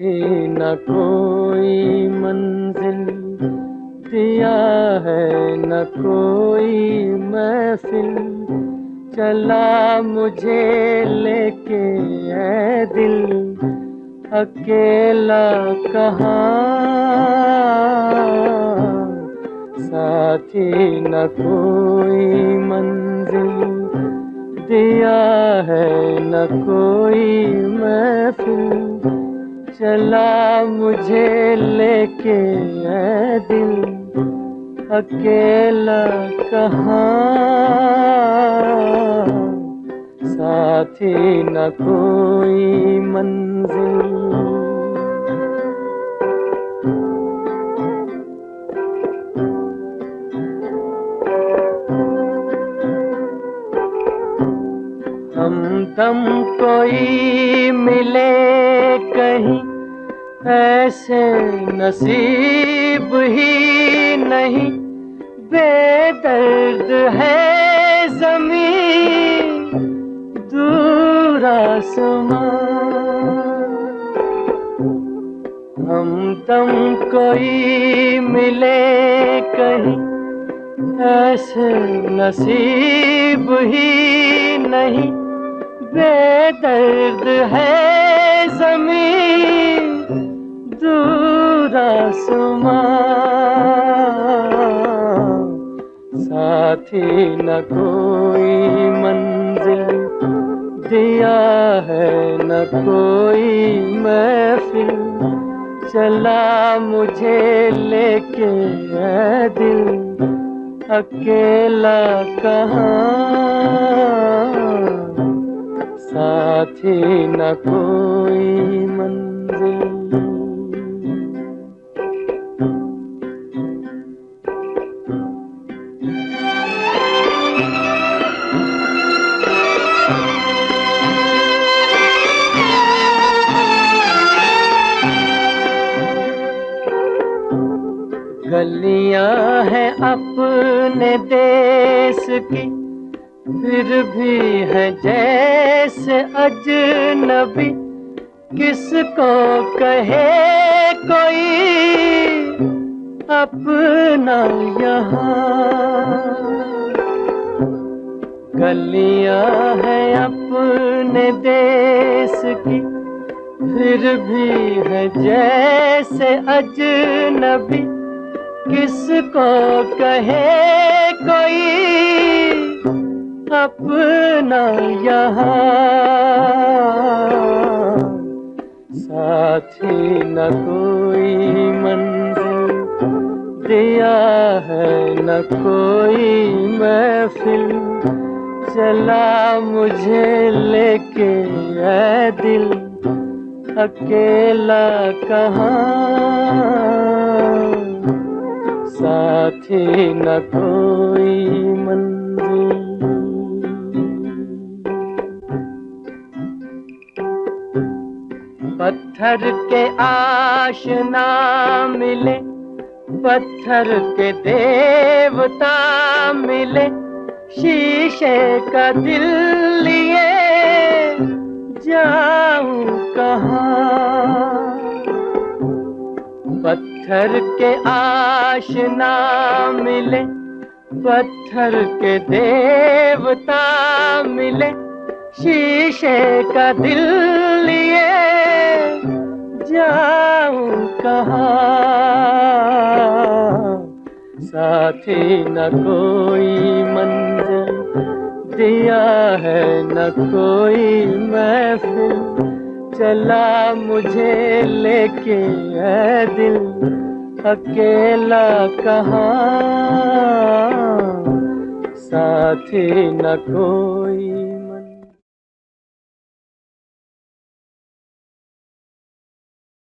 साथी न कोई मंजिल दिया है, न कोई महफिल चला मुझे लेके है दिल, अकेला कहाँ। साथी न कोई मंजिल दिया है, न कोई महफिल चला मुझे लेके है दिल, अकेला कहाँ। साथी न कोई मंजिल। हमदम कोई मिले कहीं, ऐसे नसीब ही नहीं। बेदर्द है ज़मीं दूर आसमां, हमदम कोई मिले कहीं, ऐसे नसीब ही नहीं। बेदर्द है ज़मीं दूर आसमां, साथी न कोई मंजिल दिया है, न कोई महफिल चला मुझे लेके है दिल, अकेला कहाँ। साथी न कोई मंजिल। गलियां हैं अपने देश की, फिर भी है जैसे अजनबी। किसको कहे कोई अपना यहाँ। गलियां हैं अपने देश की, फिर भी है जैसे अजनबी। किसको कहे कोई अपना यहाँ। साथी न कोई मंजिल दिया है, न कोई महफिल चला मुझे लेके है दिल, अकेला कहाँ। साथी न कोई मंजिल। पत्थर के आशना मिले, पत्थर के देवता मिले। शीशे का दिल लिए जाऊं कहाँ। पत्थर के आशना मिले, पत्थर के देवता मिले। शीशे का दिल लिए जाऊं कहाँ। साथी न कोई मंजिल दिया है, न कोई महफिल चला मुझे लेके है दिल, अकेला कहाँ। साथी न कोई